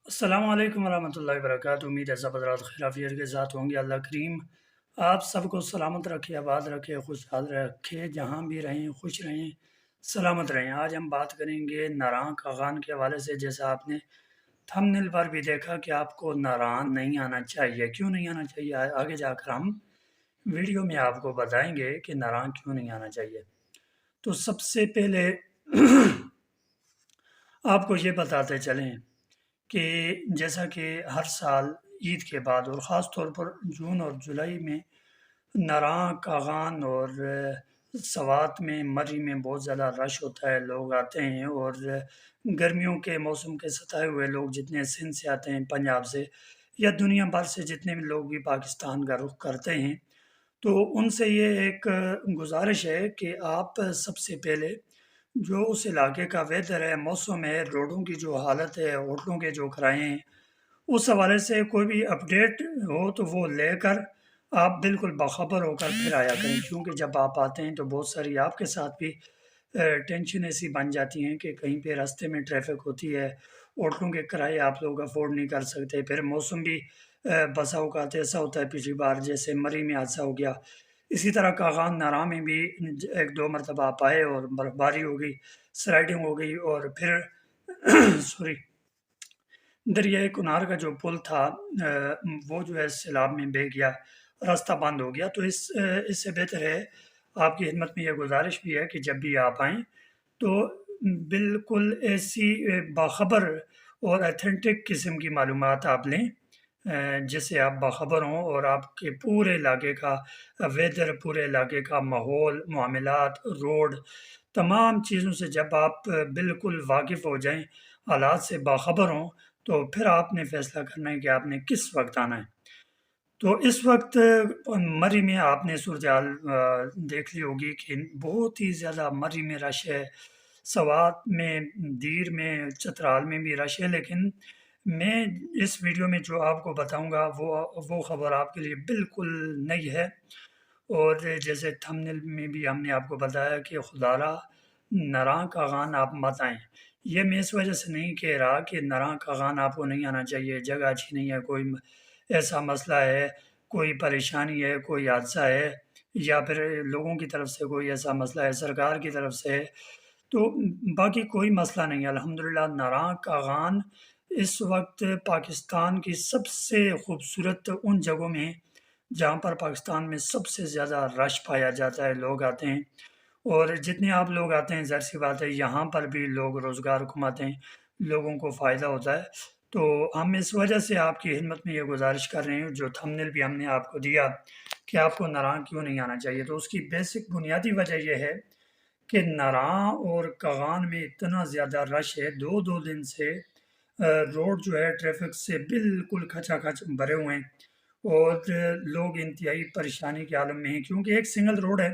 السلام علیکم ورحمۃ اللہ وبرکاتہ۔ امید ہے سب حضرات خیر عافیت کے ساتھ ہوں گے۔ اللہ کریم آپ سب کو سلامت رکھے، آباد رکھے، خوشحال رکھے، جہاں بھی رہیں خوش رہیں، سلامت رہیں۔ آج ہم بات کریں گے ناران کاغان کے حوالے سے۔ جیسا آپ نے تھمبنیل پر بھی دیکھا کہ آپ کو ناران نہیں آنا چاہیے۔ کیوں نہیں آنا چاہیے؟ آگے جا کر ہم ویڈیو میں آپ کو بتائیں گے کہ ناران کیوں نہیں آنا چاہیے۔ تو سب سے پہلے آپ کو یہ بتاتے چلیں کہ جیسا کہ ہر سال عید کے بعد اور خاص طور پر جون اور جولائی میں نراں کاغان اور سوات میں مری میں بہت زیادہ رش ہوتا ہے، لوگ آتے ہیں۔ اور گرمیوں کے موسم کے ستائے ہوئے لوگ جتنے سندھ سے آتے ہیں، پنجاب سے یا دنیا بھر سے جتنے بھی لوگ بھی پاکستان کا رخ کرتے ہیں، تو ان سے یہ ایک گزارش ہے کہ آپ سب سے پہلے جو اس علاقے کا ویدر ہے، موسم ہے، روڈوں کی جو حالت ہے، ہوٹلوں کے جو کرائے ہیں، اس حوالے سے کوئی بھی اپڈیٹ ہو تو وہ لے کر آپ بالکل باخبر ہو کر پھر آیا کریں۔ کیونکہ جب آپ آتے ہیں تو بہت ساری آپ کے ساتھ بھی ٹینشن ایسی بن جاتی ہیں کہ کہیں پہ راستے میں ٹریفک ہوتی ہے، ہوٹلوں کے کرائے آپ لوگ افورڈ نہیں کر سکتے، پھر موسم بھی بسا اوقات ایسا ہوتا ہے، پچھلی بار جیسے مری میں حادثہ ہو گیا، اسی طرح کاغان نارا میں بھی ایک دو مرتبہ آپ آئے اور برف باری ہو گئی، سلائڈنگ ہو گئی، اور پھر سوری دریائے کنار کا جو پل تھا وہ جو ہے سیلاب میں بہہ گیا، راستہ بند ہو گیا۔ تو اس سے بہتر ہے، آپ کی خدمت میں یہ گزارش بھی ہے کہ جب بھی آپ آئیں تو بالکل ایسی باخبر اور ایتھینٹک قسم کی معلومات آپ لیں جس سے آپ باخبر ہوں، اور آپ کے پورے علاقے کا ویدر، پورے علاقے کا ماحول، معاملات، روڈ، تمام چیزوں سے جب آپ بالکل واقف ہو جائیں، حالات سے باخبر ہوں، تو پھر آپ نے فیصلہ کرنا ہے کہ آپ نے کس وقت آنا ہے۔ تو اس وقت مری میں آپ نے صورتحال دیکھ لی ہوگی کہ بہت ہی زیادہ مری میں رش ہے، سوات میں، دیر میں، چترال میں بھی رش ہے۔ لیکن میں اس ویڈیو میں جو آپ کو بتاؤں گا وہ خبر آپ کے لیے بالکل نئی ہے۔ اور جیسے تھمبنیل میں بھی ہم نے آپ کو بتایا کہ خدارہ نراں کاغان آپ مت آئیں۔ یہ میں اس وجہ سے نہیں کہہ رہا کہ نراں کاغان آپ کو نہیں آنا چاہیے، جگہ اچھی نہیں ہے، کوئی ایسا مسئلہ ہے، کوئی پریشانی ہے، کوئی حادثہ ہے، یا پھر لوگوں کی طرف سے کوئی ایسا مسئلہ ہے، سرکار کی طرف سے ہے، تو باقی کوئی مسئلہ نہیں ہے۔ الحمدللہ نراں کاغان اس وقت پاکستان کی سب سے خوبصورت ان جگہوں میں جہاں پر پاکستان میں سب سے زیادہ رش پایا جاتا ہے، لوگ آتے ہیں، اور جتنے آپ لوگ آتے ہیں ظاہر سی بات ہے یہاں پر بھی لوگ روزگار کماتے ہیں، لوگوں کو فائدہ ہوتا ہے۔ تو ہم اس وجہ سے آپ کی خدمت میں یہ گزارش کر رہے ہیں، جو تھمبنیل بھی ہم نے آپ کو دیا کہ آپ کو نراں کیوں نہیں آنا چاہیے، تو اس کی بیسک بنیادی وجہ یہ ہے کہ نراں اور کاغان میں اتنا زیادہ رش ہے، دو دو دن سے روڈ جو ہے ٹریفک سے بالکل کھچا کھچ بھرے ہوئے ہیں، اور لوگ انتہائی پریشانی کے عالم میں ہیں، کیونکہ ایک سنگل روڈ ہے۔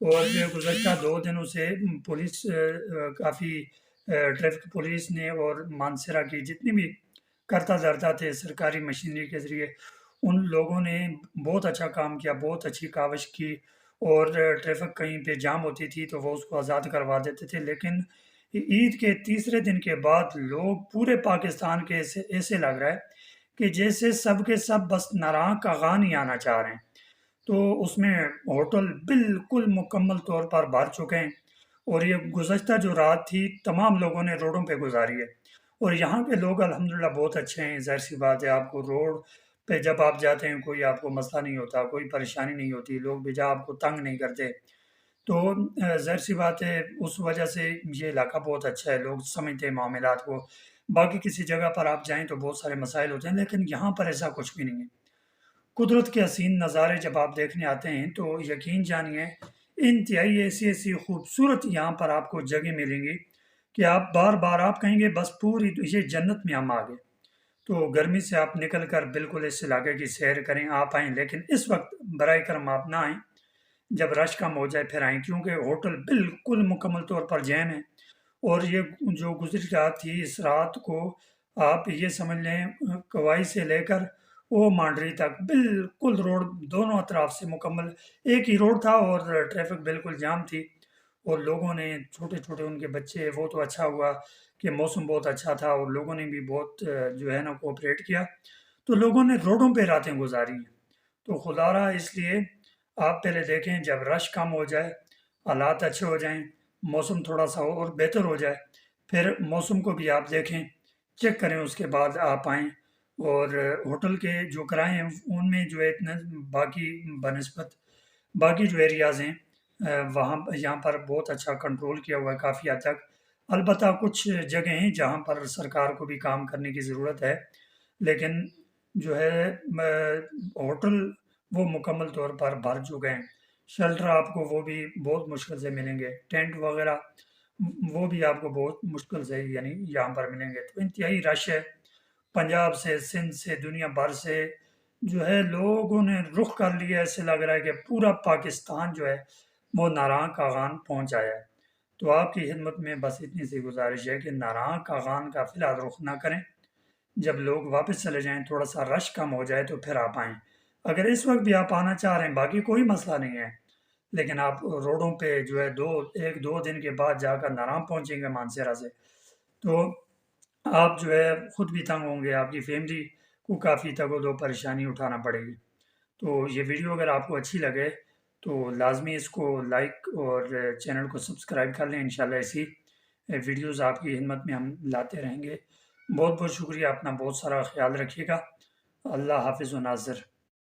اور گزشتہ 2 دنوں سے پولیس کافی ٹریفک پولیس نے اور مانسرا کی جتنی بھی کرتا دھرتا تھے سرکاری مشینری کے ذریعے، ان لوگوں نے بہت اچھا کام کیا، بہت اچھی کاوش کی، اور ٹریفک کہیں پہ جام ہوتی تھی تو وہ اس کو آزاد کروا دیتے تھے۔ لیکن عید کے تیسرے دن کے بعد لوگ پورے پاکستان کے ایسے لگ رہا ہے کہ جیسے سب کے سب بس نراں کاغان ہی آنا چاہ رہے ہیں۔ تو اس میں ہوٹل بالکل مکمل طور پر بھر چکے ہیں، اور یہ گزشتہ جو رات تھی تمام لوگوں نے روڈوں پہ گزاری ہے۔ اور یہاں کے لوگ الحمدللہ بہت اچھے ہیں، ظاہر سی بات ہے آپ کو روڈ پہ جب آپ جاتے ہیں کوئی آپ کو مسئلہ نہیں ہوتا، کوئی پریشانی نہیں ہوتی، لوگ بھی آپ کو تنگ نہیں کرتے۔ تو ظاہر سی بات ہے اس وجہ سے یہ علاقہ بہت اچھا ہے، لوگ سمجھتے ہیں معاملات کو۔ باقی کسی جگہ پر آپ جائیں تو بہت سارے مسائل ہوتے ہیں، لیکن یہاں پر ایسا کچھ بھی نہیں ہے۔ قدرت کے حسین نظارے جب آپ دیکھنے آتے ہیں تو یقین جانیے انتہائی ایسی ایسی خوبصورت یہاں پر آپ کو جگہ ملیں گی کہ آپ بار بار آپ کہیں گے بس پوری یہ جنت میں ہم آ گئے۔ تو گرمی سے آپ نکل کر بالکل اس علاقے کی سیر کریں، آپ آئیں، لیکن اس وقت برائے کرم آپ نہ آئیں، جب رش کم ہو جائے پھر آئیں، کیونکہ ہوٹل بالکل مکمل طور پر جیم ہے۔ اور یہ جو گزری رات تھی، اس رات کو آپ یہ سمجھ لیں کوائی سے لے کر او مانڈری تک بالکل روڈ دونوں اطراف سے مکمل ایک ہی روڈ تھا، اور ٹریفک بالکل جام تھی، اور لوگوں نے چھوٹے چھوٹے ان کے بچے، وہ تو اچھا ہوا کہ موسم بہت اچھا تھا اور لوگوں نے بھی بہت جو ہے نا کوآپریٹ کیا، تو لوگوں نے روڈوں پہ راتیں گزاری ہیں۔ تو خدا رہا اس لیے آپ پہلے دیکھیں جب رش کم ہو جائے، حالات اچھے ہو جائیں، موسم تھوڑا سا اور بہتر ہو جائے، پھر موسم کو بھی آپ دیکھیں، چیک کریں، اس کے بعد آپ آئیں۔ اور ہوٹل کے جو کرائے ہیں ان میں جو ہے اتنا باقی بنسبت باقی جو ایریاز ہیں وہاں یہاں پر بہت اچھا کنٹرول کیا ہوا ہے کافی حد تک۔ البتہ کچھ جگہیں ہیں جہاں پر سرکار کو بھی کام کرنے کی ضرورت ہے، لیکن جو ہے ہوٹل وہ مکمل طور پر بھر چکے ہیں۔ شیلٹر آپ کو وہ بھی بہت مشکل سے ملیں گے، ٹینٹ وغیرہ وہ بھی آپ کو بہت مشکل سے یعنی یہاں پر ملیں گے۔ تو انتہائی رش ہے، پنجاب سے، سندھ سے، دنیا بھر سے جو ہے لوگوں نے رخ کر لیا، ایسے لگ رہا ہے کہ پورا پاکستان جو ہے وہ ناران کاغان پہنچ آیا ہے۔ تو آپ کی خدمت میں بس اتنی سی گزارش ہے کہ ناران کاغان کا فی الحال رخ نہ کریں، جب لوگ واپس چلے جائیں، تھوڑا سا رش کم ہو جائے تو پھر آپ آئیں۔ اگر اس وقت بھی آپ آنا چاہ رہے ہیں باقی کوئی مسئلہ نہیں ہے، لیکن آپ روڈوں پہ جو ہے ایک دو دن کے بعد جا کر نارام پہنچیں گے مانسیرا سے، تو آپ جو ہے خود بھی تنگ ہوں گے، آپ کی فیملی کو کافی تگ و دو پریشانی اٹھانا پڑے گی۔ تو یہ ویڈیو اگر آپ کو اچھی لگے تو لازمی اس کو لائک اور چینل کو سبسکرائب کر لیں۔ انشاءاللہ ایسی ویڈیوز آپ کی خدمت میں ہم لاتے رہیں گے۔ بہت بہت شکریہ، اپنا بہت سارا خیال رکھیے گا۔ اللہ حافظ و ناظر۔